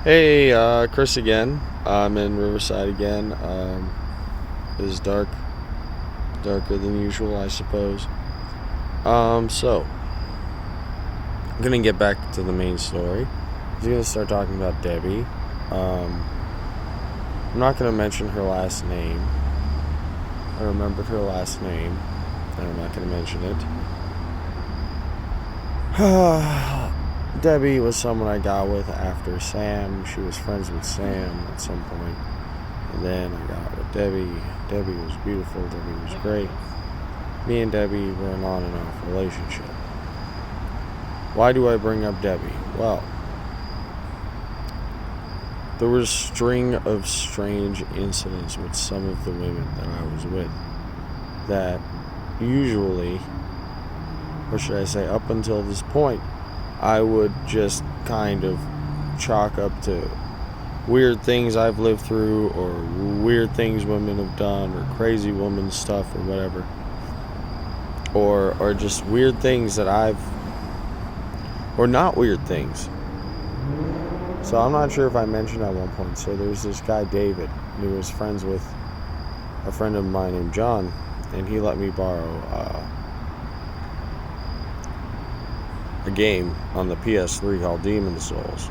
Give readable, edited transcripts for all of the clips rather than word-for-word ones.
Hey, Chris again. I'm in Riverside again. It is darker than usual, I suppose. So I'm gonna get back to the main story. I'm gonna start talking about Debbie. I'm not gonna mention her last name. I remembered her last name, and I'm not gonna mention it. Debbie was someone I got with after Sam. She was friends with Sam at some point. And then I got with Debbie. Debbie was beautiful. Debbie was great. Me and Debbie were an on and off relationship. Why do I bring up Debbie? Well, there was a string of strange incidents with some of the women that I was with that usually, or should I say up until this point, I would just kind of chalk up to weird things I've lived through, or weird things women have done, or crazy woman stuff, or whatever, or just weird things that or not weird things. So I'm not sure if I mentioned at one point. So there's this guy David who was friends with a friend of mine named John, and he let me borrow a game on the PS3 called Demon Souls.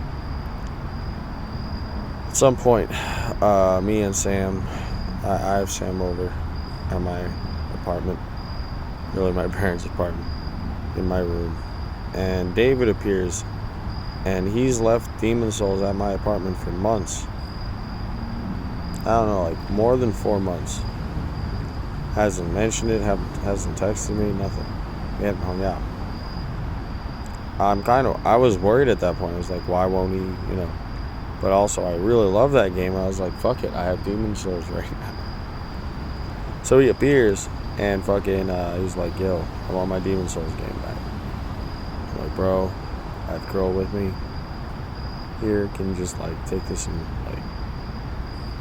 At some point, me and Sam, I have Sam over at my apartment, really my parents' apartment, in my room, and David appears, and he's left Demon Souls at my apartment for months. I don't know, like more than 4 months. Hasn't mentioned it, hasn't texted me, nothing. We haven't hung out. I was worried at that point. I was like, why won't he, But also, I really love that game. I was like, fuck it, I have Demon Souls right now. So he appears, and fucking, he's like, yo, I want my Demon Souls game back. I'm like, bro, I have a girl with me. Here, can you just, take this and,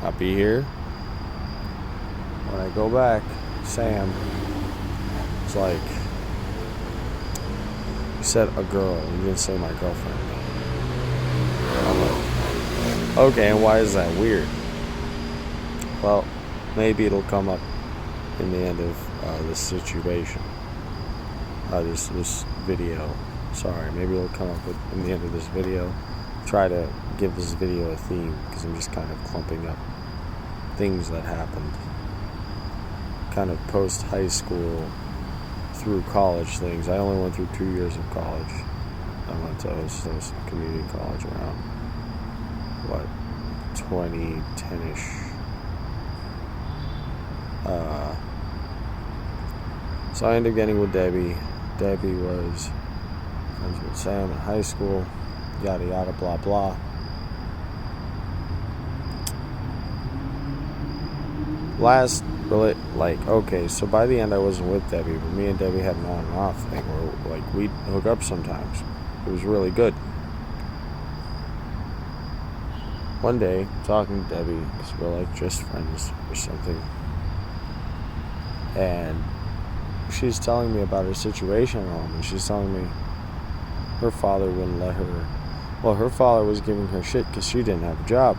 not be here? When I go back, Sam, it's like, said a girl, you didn't say my girlfriend. I'm like, okay, and why is that weird? Well, maybe it'll come up in the end of this situation, this video. Sorry, maybe it'll come up in the end of this video. Try to give this video a theme, because I'm just kind of clumping up things that happened, kind of post high school through college things. I only went through 2 years of college. I went to those community college around 2010-ish. So I ended up getting with Debbie. Debbie was friends with Sam in high school. Yada yada blah blah. Okay, so by the end I wasn't with Debbie, but me and Debbie had an on and off thing where we'd hook up sometimes. It was really good. One day, talking to Debbie, because we're just friends or something, and she's telling me about her situation at home, and she's telling me her father wouldn't let her. Well, her father was giving her shit because she didn't have a job.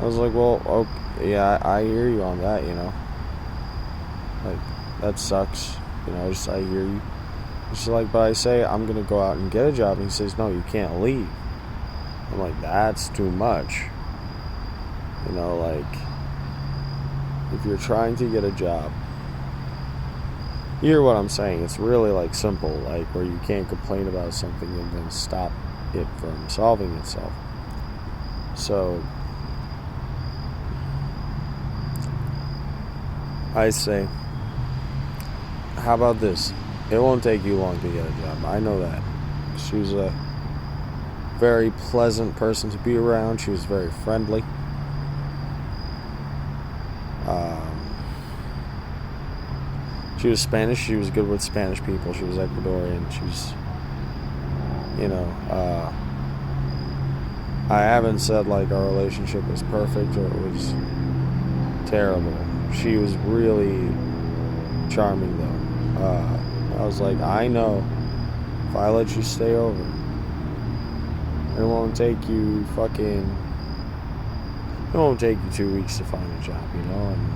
I was like, well, okay, yeah, I hear you on that, that sucks, I hear you. She's like, but I say I'm gonna go out and get a job, and he says, no, you can't leave. I'm like, that's too much. If you're trying to get a job, you hear what I'm saying. It's really simple, where you can't complain about something and then stop it from solving itself. So I say, how about this? It won't take you long to get a job. I know that. She was a very pleasant person to be around. She was very friendly. She was Spanish. She was good with Spanish people. She was Ecuadorian. She was, I haven't said our relationship was perfect or it was terrible. She was really charming though. I was like, I know if I let you stay over, It won't take you 2 weeks to find a job, you know? And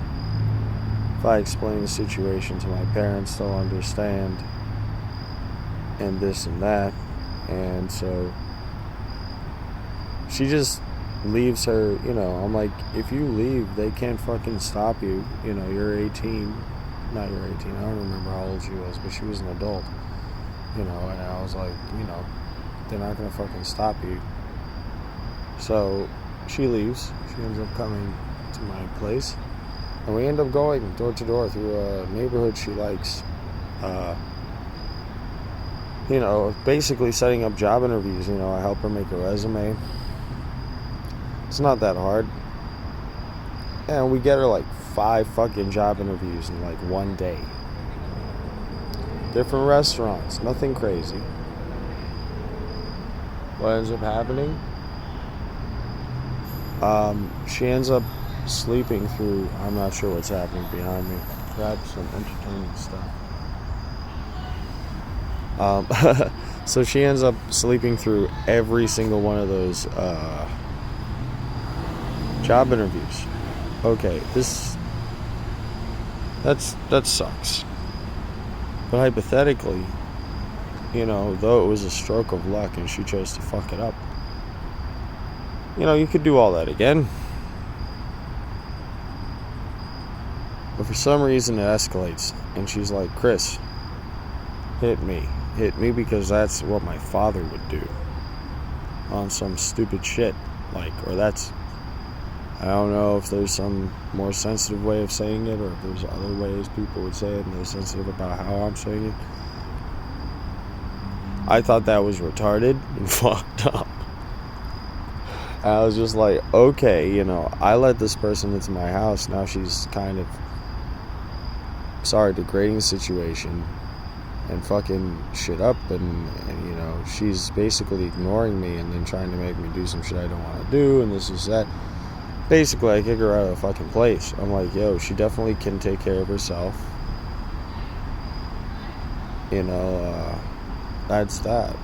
if I explain the situation to my parents, they'll understand, and this and that. And so she just leaves her, I'm like, if you leave, they can't fucking stop you. You're 18. Not you're 18. I don't remember how old she was, but she was an adult. And I was like, they're not going to fucking stop you. So she leaves. She ends up coming to my place. And we end up going door to door through a neighborhood she likes. Basically setting up job interviews. I help her make a resume. It's not that hard. And we get her like 5 fucking job interviews in like one day. Different restaurants, nothing crazy. What ends up happening? She ends up sleeping through, I'm not sure what's happening behind me. Perhaps some entertaining stuff. So she ends up sleeping through every single one of those job interviews. Okay, that sucks. But hypothetically, though it was a stroke of luck and she chose to fuck it up, you could do all that again. But for some reason it escalates, and she's like, Chris, hit me because that's what my father would do on some stupid shit, or that's, I don't know if there's some more sensitive way of saying it, or if there's other ways people would say it and they're sensitive about how I'm saying it. I thought that was retarded and fucked up. And I was just like, okay, I let this person into my house. Now she's kind of, degrading the situation and fucking shit up, and she's basically ignoring me and then trying to make me do some shit I don't want to do, and this is that. Basically, I kick her out of the fucking place. I'm like, yo, she definitely can take care of herself. That's that.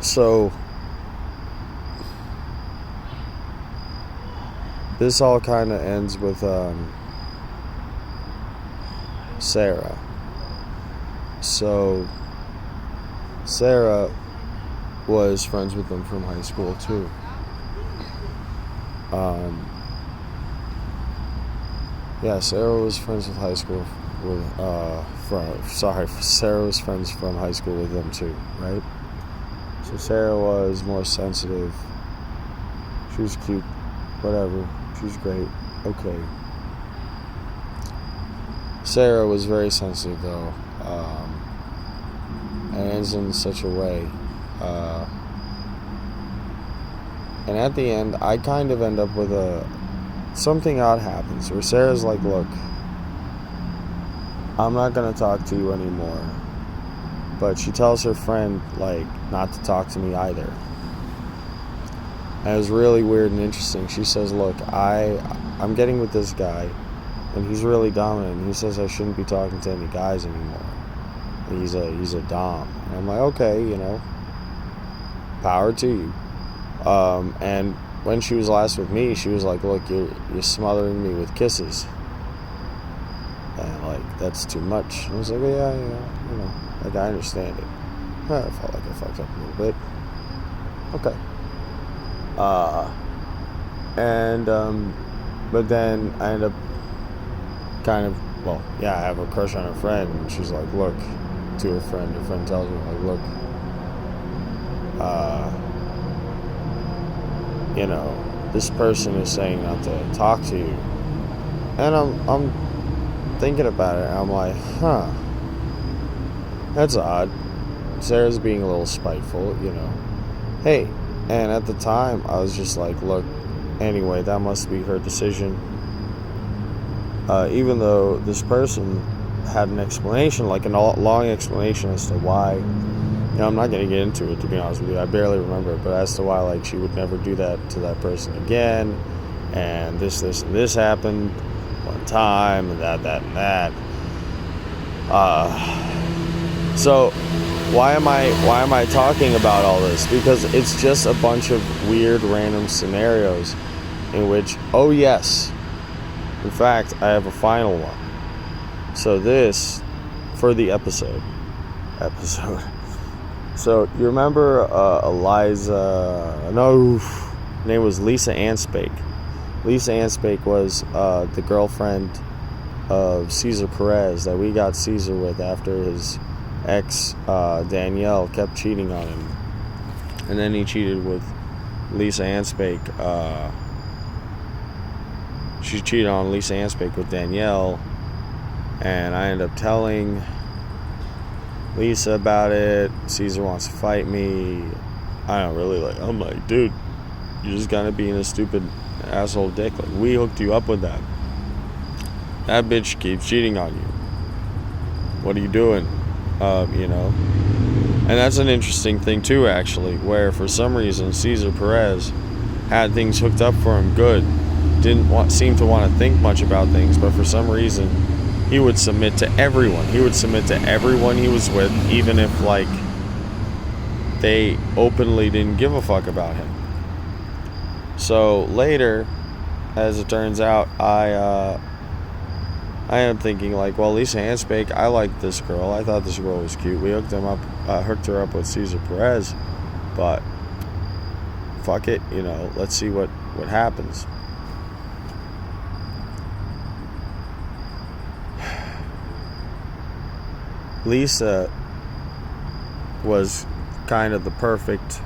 So this all kind of ends with Sarah. So Sarah was friends with them from high school too. Sarah was friends with high school Sarah was friends from high school with them too, right? So Sarah was more sensitive. She was cute, whatever. She was great. Okay. Sarah was very sensitive though, and ends in such a way. And at the end, I kind of end up with something odd happens where Sarah's like, look, I'm not going to talk to you anymore. But she tells her friend, not to talk to me either. And it was really weird and interesting. She says, look, I'm getting with this guy, and he's really dominant. And he says I shouldn't be talking to any guys anymore. And he's a dom. And I'm like, okay, power to you. And when she was last with me, she was like, look, you're smothering me with kisses. And that's too much. And I was like, yeah, I understand it. I felt like I fucked up a little bit. Okay. But then I end up I have a crush on her friend, and she's like, look, to her friend tells me, look, this person is saying not to talk to you. And I'm thinking about it, and I'm like, that's odd. Sarah's being a little spiteful, Hey, and at the time, I was just like, look, anyway, that must be her decision. Even though this person had an explanation, a long explanation as to why. I'm not going to get into it, to be honest with you. I barely remember it, but as to why, she would never do that to that person again, and this, and this happened one time, and that, and that. So, why am I talking about all this? Because it's just a bunch of weird random scenarios in which, oh yes, in fact, I have a final one. So this, for the episode. So you remember Eliza? No, her name was Lisa Anspake. Lisa Anspake was the girlfriend of Cesar Perez that we got Cesar with after his ex Danielle kept cheating on him, and then he cheated with Lisa Anspake. She cheated on Lisa Anspake with Danielle, and I ended up telling Lisa about it. Cesar wants to fight me. I'm like, dude, you're just gonna be in a stupid asshole dick. Like, we hooked you up with that. That bitch keeps cheating on you. What are you doing? And that's an interesting thing too, actually, where for some reason Cesar Perez had things hooked up for him good. Didn't seem to want to think much about things, but for some reason he would submit to everyone. He would submit to everyone he was with, even if, like, they openly didn't give a fuck about him. So later, as it turns out, I am thinking, like, well, Lisa Anspake, I liked this girl. I thought this girl was cute. We hooked her up with Cesar Perez, but fuck it, let's see what happens. Lisa was kind of the perfect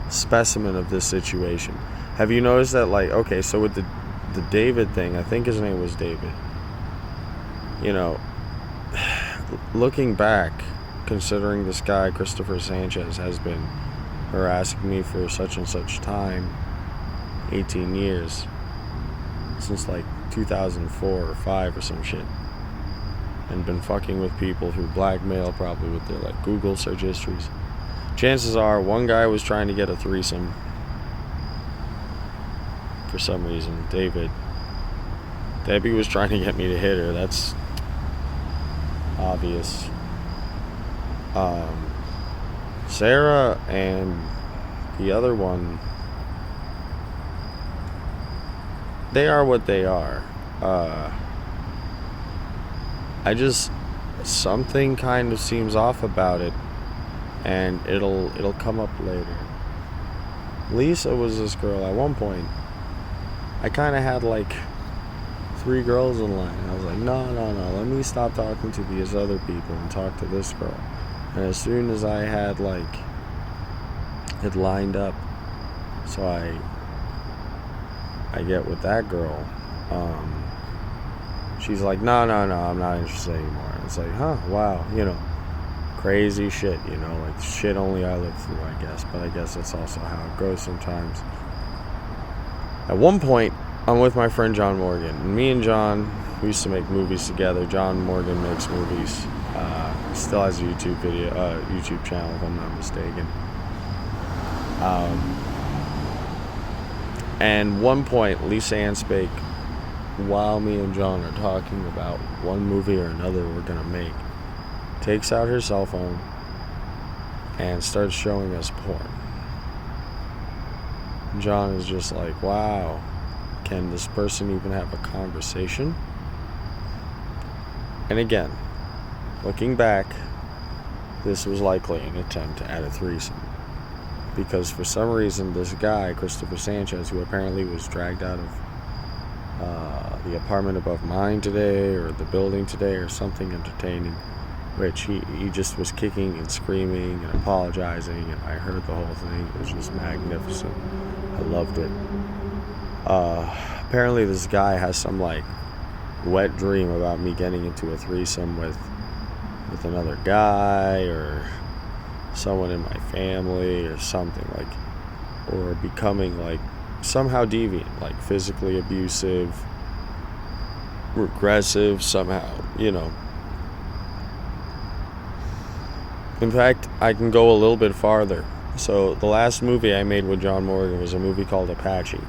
specimen of this situation. Have you noticed that, like, okay, so with the David thing, I think his name was David. Looking back, considering this guy, Christopher Sanchez, has been harassing me for such and such time, 18 years, since like 2004 or 5 or some shit, and been fucking with people through blackmail, probably with their, like, Google search histories. Chances are one guy was trying to get a threesome for some reason. Debbie was trying to get me to hit her. That's obvious. Sarah and the other one, they are what they are. Something kind of seems off about it, and it'll come up later. Lisa was this girl. At one point, I kind of had like 3 girls in line. I was like, no, let me stop talking to these other people and talk to this girl. And as soon as I had, like, it lined up, so I get with that girl, she's like, no, I'm not interested anymore. And it's like, huh, wow, crazy shit, like shit only I live through, I guess. But I guess that's also how it goes sometimes. At one point, I'm with my friend John Morgan. And me and John, we used to make movies together. John Morgan makes movies. Still has a YouTube channel, if I'm not mistaken. And one point, Lisa Anspake, while me and John are talking about one movie or another we're gonna make, takes out her cell phone and starts showing us porn. John is just like, wow, can this person even have a conversation? And again, looking back, this was likely an attempt at a threesome. Because for some reason, this guy, Christopher Sanchez, who apparently was dragged out of the apartment above mine today, or the building today, or something entertaining, which he just was kicking and screaming and apologizing, and I heard the whole thing. It was just magnificent. I loved it. Apparently this guy has some, like, wet dream about me getting into a threesome with another guy or someone in my family or something, like, or becoming, like, somehow deviant, like physically abusive, regressive somehow, In fact, I can go a little bit farther. So the last movie I made with John Morgan was a movie called Apache.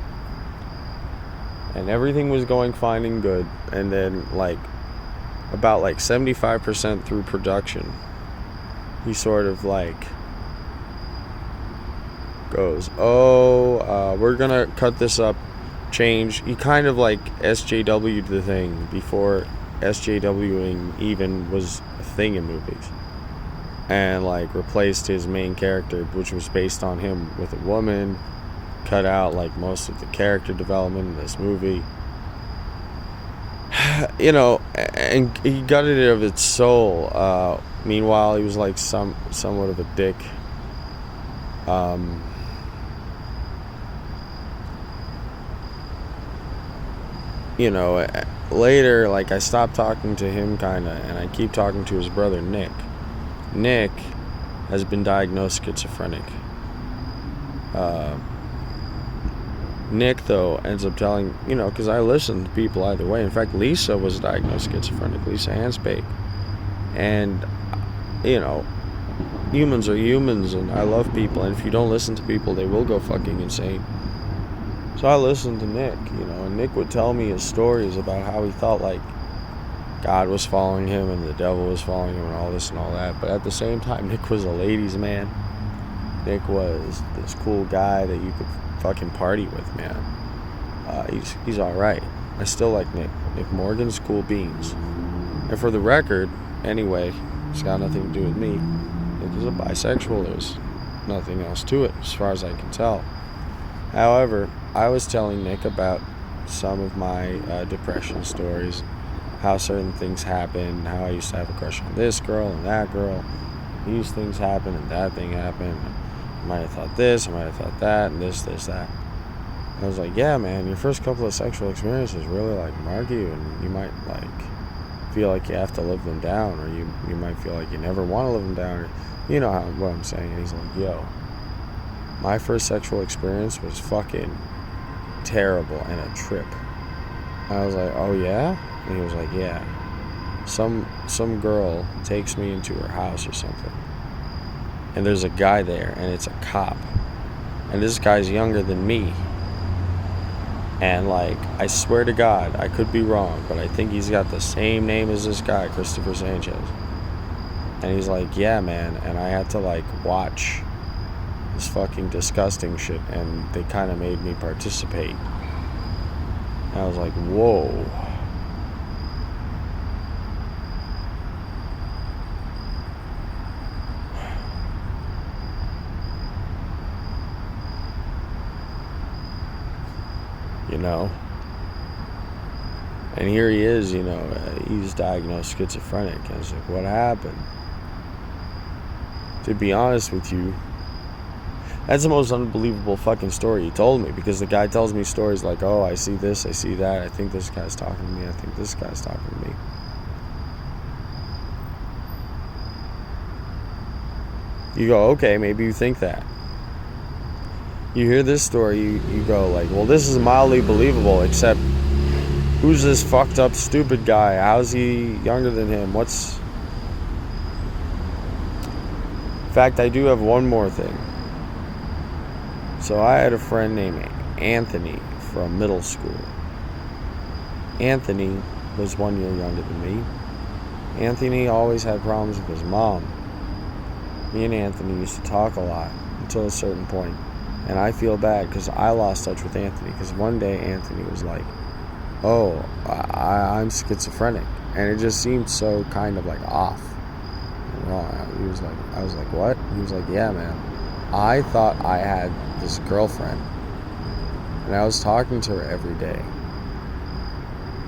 And everything was going fine and good. And then, like, about 75% through production, he sort of like goes, we're gonna cut this up, change. He kind of like SJW'd the thing before SJWing even was a thing in movies, and like replaced his main character, which was based on him, with a woman. Cut out like most of the character development in this movie. You know, and he gutted it of its soul. Meanwhile, he was like somewhat of a dick. You know, later, like, I stopped talking to him kinda, and I keep talking to his brother Nick. Nick has been diagnosed schizophrenic. Nick, though, ends up telling, you know, because I listen to people either way. In fact, Lisa was diagnosed schizophrenic, Lisa Hansbake. And, you know, humans are humans, and I love people, and if you don't listen to people, they will go fucking insane. So I listened to Nick, you know, and Nick would tell me his stories about how he thought, like, God was following him and the devil was following him and all this and all that. But at the same time, Nick was a ladies' man. Nick was this cool guy that you could fucking party with, man. He's alright. I still like Nick. Nick Morgan's cool beans. And for the record, anyway, it's got nothing to do with me. Nick is a bisexual. There's nothing else to it, as far as I can tell. However, I was telling Nick about some of my depression stories, how certain things happen, how I used to have a crush on this girl and that girl. These things happen and that thing happened. I might have thought this, I might have thought that, and this, that. And I was like, yeah, man, your first couple of sexual experiences really, like, mark you, and you might, like, feel like you have to live them down, or you might feel like you never want to live them down, or, you know what I'm saying. And he's like, yo, my first sexual experience was fucking terrible and a trip. And I was like, oh, yeah? And he was like, yeah. Some girl takes me into her house or something. And there's a guy there, and it's a cop. And this guy's younger than me. And, like, I swear to God, I could be wrong, but I think he's got the same name as this guy, Christopher Sanchez. And he's like, yeah, man. And I had to, like, watch this fucking disgusting shit, and they kind of made me participate. And I was like, whoa. You know? And here he is, you know, he's diagnosed schizophrenic. I was like, what happened? To be honest with you, that's the most unbelievable fucking story he told me, because the guy tells me stories like, oh, I see this, I see that, I think this guy's talking to me, I think this guy's talking to me. You go, okay, maybe you think that. You hear this story, you go like, well, this is mildly believable, except who's this fucked up stupid guy? How's he younger than him? In fact, I do have one more thing. So I had a friend named Anthony from middle school. Anthony was 1 year younger than me. Anthony always had problems with his mom. Me and Anthony used to talk a lot until a certain point. And I feel bad because I lost touch with Anthony, because one day Anthony was like, oh, I'm schizophrenic. And it just seemed so kind of like off and wrong. I was like, what? He was like, yeah, man. I thought I had this girlfriend, and I was talking to her every day.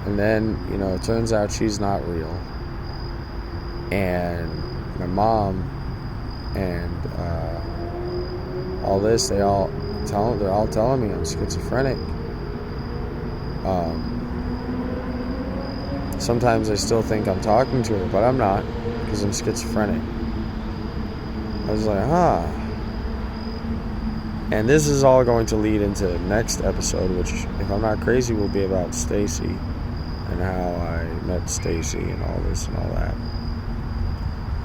And then, you know, it turns out she's not real. And my mom and all this, they're all telling me I'm schizophrenic. Sometimes I still think I'm talking to her, but I'm not, because I'm schizophrenic. I was like, huh. And this is all going to lead into the next episode, which, if I'm not crazy, will be about Stacy and how I met Stacy and all this and all that.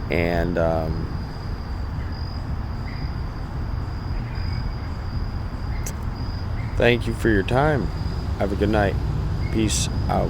And thank you for your time. Have a good night. Peace out.